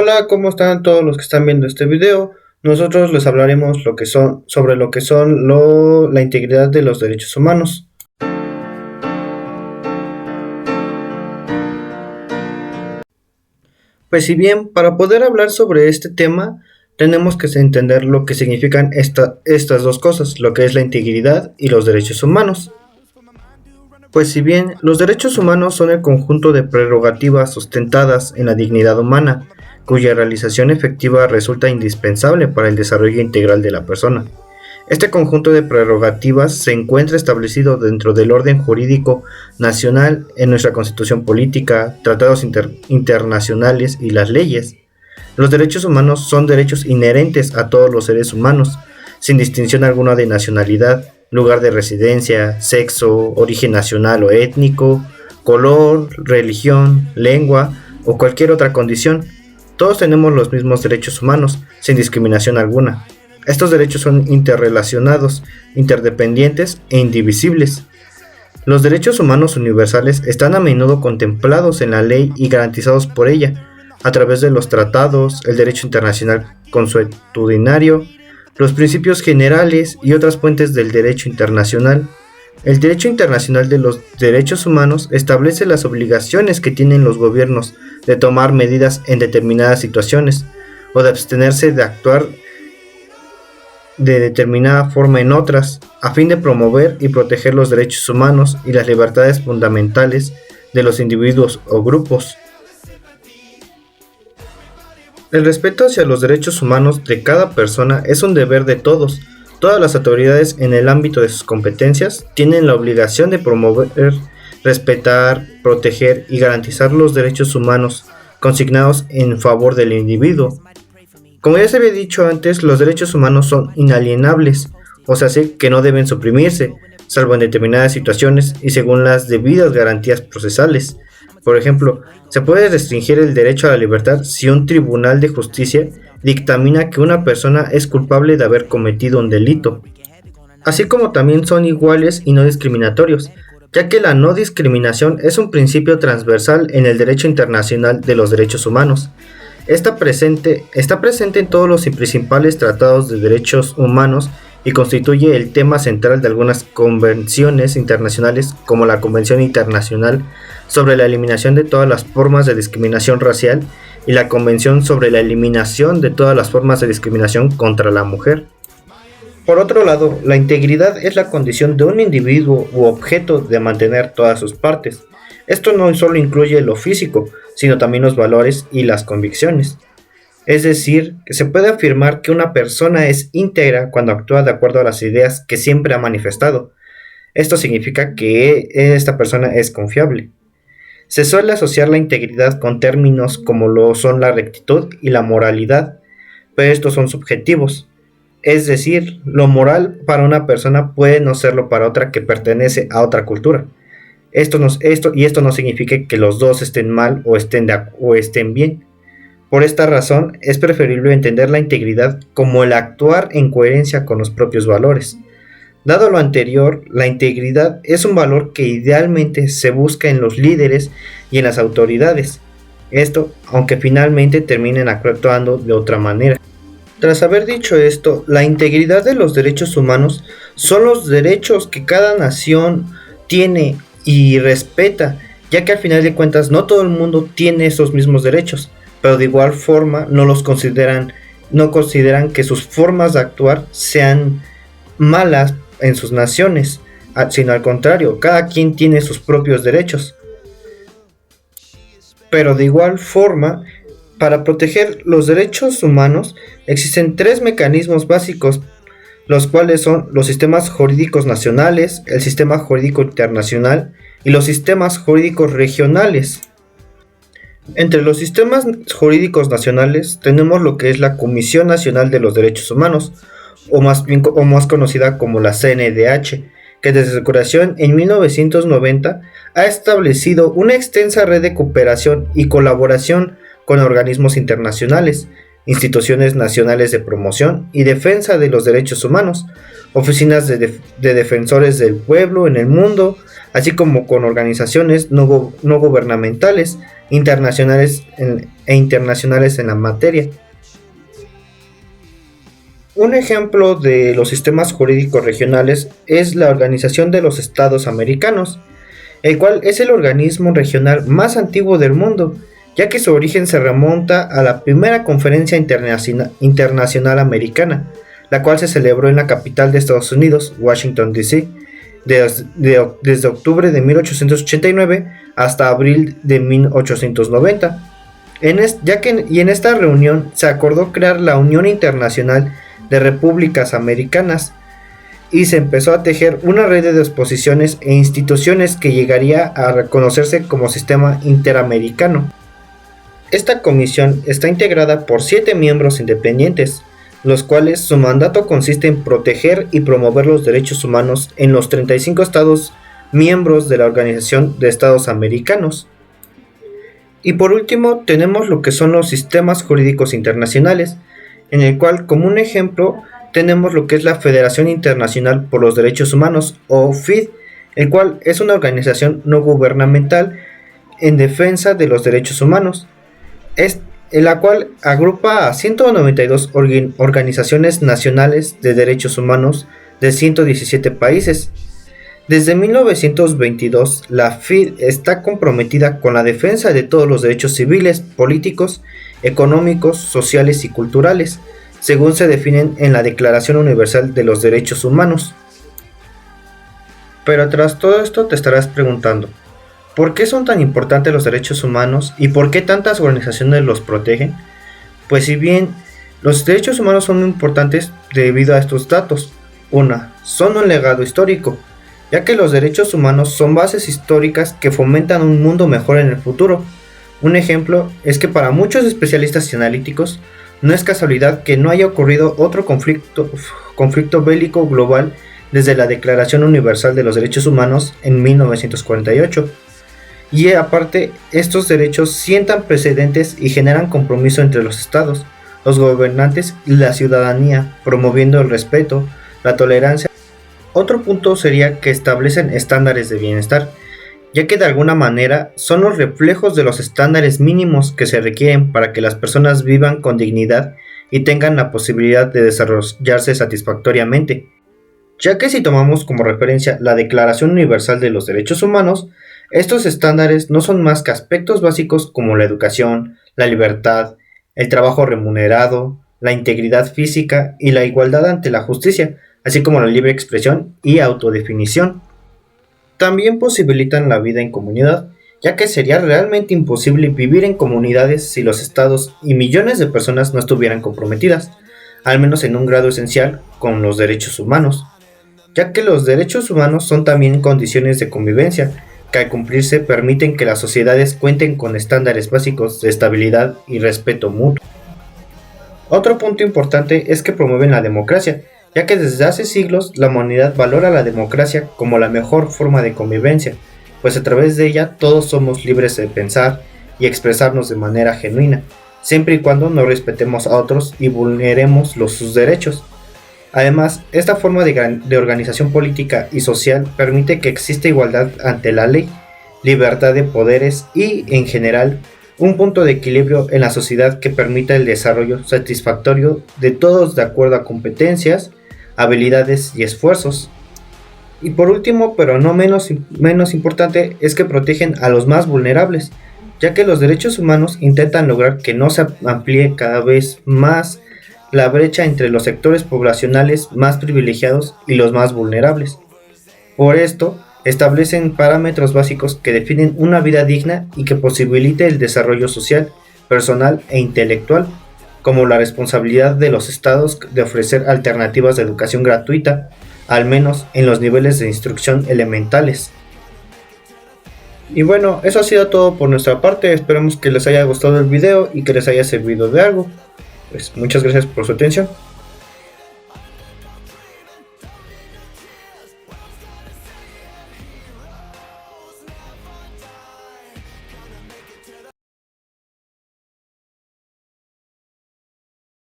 Hola, ¿cómo están todos los que están viendo este video? Nosotros les hablaremos sobre lo que son la integridad de los derechos humanos. Pues si bien para poder hablar sobre este tema tenemos que entender lo que significan estas dos cosas, lo que es la integridad y los derechos humanos. Pues si bien los derechos humanos son el conjunto de prerrogativas sustentadas en la dignidad humana, cuya realización efectiva resulta indispensable para el desarrollo integral de la persona. Este conjunto de prerrogativas se encuentra establecido dentro del orden jurídico nacional en nuestra Constitución política, tratados internacionales y las leyes. Los derechos humanos son derechos inherentes a todos los seres humanos, sin distinción alguna de nacionalidad, lugar de residencia, sexo, origen nacional o étnico, color, religión, lengua o cualquier otra condición. Todos tenemos los mismos derechos humanos, sin discriminación alguna. Estos derechos son interrelacionados, interdependientes e indivisibles. Los derechos humanos universales están a menudo contemplados en la ley y garantizados por ella, a través de los tratados, el derecho internacional consuetudinario, los principios generales y otras fuentes del derecho internacional. El derecho internacional de los derechos humanos establece las obligaciones que tienen los gobiernos de tomar medidas en determinadas situaciones o de abstenerse de actuar de determinada forma en otras, a fin de promover y proteger los derechos humanos y las libertades fundamentales de los individuos o grupos. El respeto hacia los derechos humanos de cada persona es un deber de todos. Todas las autoridades en el ámbito de sus competencias tienen la obligación de promover, respetar, proteger y garantizar los derechos humanos consignados en favor del individuo. Como ya se había dicho antes, los derechos humanos son inalienables, o sea, que no deben suprimirse, salvo en determinadas situaciones y según las debidas garantías procesales. Por ejemplo, se puede restringir el derecho a la libertad si un tribunal de justicia dictamina que una persona es culpable de haber cometido un delito. Así como también son iguales y no discriminatorios, ya que la no discriminación es un principio transversal en el derecho internacional de los derechos humanos. Está presente en todos los principales tratados de derechos humanos y constituye el tema central de algunas convenciones internacionales como la Convención Internacional sobre la Eliminación de todas las formas de discriminación racial y la Convención sobre la Eliminación de todas las formas de discriminación contra la mujer. Por otro lado, la integridad es la condición de un individuo u objeto de mantener todas sus partes. Esto no solo incluye lo físico, sino también los valores y las convicciones. Es decir, que se puede afirmar que una persona es íntegra cuando actúa de acuerdo a las ideas que siempre ha manifestado. Esto significa que esta persona es confiable. Se suele asociar la integridad con términos como lo son la rectitud y la moralidad, pero estos son subjetivos. Es decir, lo moral para una persona puede no serlo para otra que pertenece a otra cultura. Esto no significa que los dos estén mal o estén bien. Por esta razón, es preferible entender la integridad como el actuar en coherencia con los propios valores. Dado lo anterior, la integridad es un valor que idealmente se busca en los líderes y en las autoridades. Esto, aunque finalmente terminen actuando de otra manera. Tras haber dicho esto, la integridad de los derechos humanos son los derechos que cada nación tiene y respeta, ya que al final de cuentas no todo el mundo tiene esos mismos derechos, pero de igual forma no consideran que sus formas de actuar sean malas en sus naciones, sino al contrario, cada quien tiene sus propios derechos. Pero de igual forma, para proteger los derechos humanos existen tres mecanismos básicos, los cuales son los sistemas jurídicos nacionales, el sistema jurídico internacional y los sistemas jurídicos regionales. Entre los sistemas jurídicos nacionales tenemos lo que es la Comisión Nacional de los Derechos Humanos, o más conocida como la CNDH, que desde su creación en 1990 ha establecido una extensa red de cooperación y colaboración con organismos internacionales, instituciones nacionales de promoción y defensa de los derechos humanos, oficinas de defensores del pueblo en el mundo, así como con organizaciones no gubernamentales internacionales en la materia. Un ejemplo de los sistemas jurídicos regionales es la Organización de los Estados Americanos, el cual es el organismo regional más antiguo del mundo, ya que su origen se remonta a la primera conferencia internacional americana, la cual se celebró en la capital de Estados Unidos, Washington, D.C., desde octubre de 1889 hasta abril de 1890. En esta reunión se acordó crear la Unión Internacional de Repúblicas Americanas y se empezó a tejer una red de disposiciones e instituciones que llegaría a reconocerse como Sistema Interamericano. Esta comisión está integrada por 7 miembros independientes, los cuales su mandato consiste en proteger y promover los derechos humanos en los 35 estados miembros de la Organización de Estados Americanos. Y por último tenemos lo que son los sistemas jurídicos internacionales, en el cual como un ejemplo tenemos lo que es la Federación Internacional por los Derechos Humanos o FID, el cual es una organización no gubernamental en defensa de los derechos humanos, en la cual agrupa a 192 organizaciones nacionales de derechos humanos de 117 países. Desde 1922, la FID está comprometida con la defensa de todos los derechos civiles, políticos, económicos, sociales y culturales, según se definen en la Declaración Universal de los Derechos Humanos. Pero tras todo esto te estarás preguntando, ¿por qué son tan importantes los derechos humanos y por qué tantas organizaciones los protegen? Pues si bien los derechos humanos son importantes debido a estos datos, son un legado histórico, ya que los derechos humanos son bases históricas que fomentan un mundo mejor en el futuro. Un ejemplo es que para muchos especialistas y analíticos no es casualidad que no haya ocurrido otro conflicto bélico global desde la Declaración Universal de los Derechos Humanos en 1948. Y aparte, estos derechos sientan precedentes y generan compromiso entre los estados, los gobernantes y la ciudadanía, promoviendo el respeto, la tolerancia. Otro punto sería que establecen estándares de bienestar, ya que de alguna manera son los reflejos de los estándares mínimos que se requieren para que las personas vivan con dignidad y tengan la posibilidad de desarrollarse satisfactoriamente. Ya que si tomamos como referencia la Declaración Universal de los Derechos Humanos, estos estándares no son más que aspectos básicos como la educación, la libertad, el trabajo remunerado, la integridad física y la igualdad ante la justicia, así como la libre expresión y autodefinición. También posibilitan la vida en comunidad, ya que sería realmente imposible vivir en comunidades si los estados y millones de personas no estuvieran comprometidas, al menos en un grado esencial, con los derechos humanos, ya que los derechos humanos son también condiciones de convivencia, que al cumplirse permiten que las sociedades cuenten con estándares básicos de estabilidad y respeto mutuo. Otro punto importante es que promueven la democracia, ya que desde hace siglos la humanidad valora la democracia como la mejor forma de convivencia, pues a través de ella todos somos libres de pensar y expresarnos de manera genuina, siempre y cuando no respetemos a otros y vulneremos sus derechos. Además, esta forma de organización política y social permite que exista igualdad ante la ley, libertad de poderes y, en general, un punto de equilibrio en la sociedad que permita el desarrollo satisfactorio de todos de acuerdo a competencias, habilidades y esfuerzos. Y por último, pero no menos importante, es que protegen a los más vulnerables, ya que los derechos humanos intentan lograr que no se amplíe cada vez más la brecha entre los sectores poblacionales más privilegiados y los más vulnerables. Por esto, establecen parámetros básicos que definen una vida digna y que posibilite el desarrollo social, personal e intelectual, como la responsabilidad de los estados de ofrecer alternativas de educación gratuita, al menos en los niveles de instrucción elementales. Y bueno, eso ha sido todo por nuestra parte, esperemos que les haya gustado el video y que les haya servido de algo. Pues muchas gracias por su atención.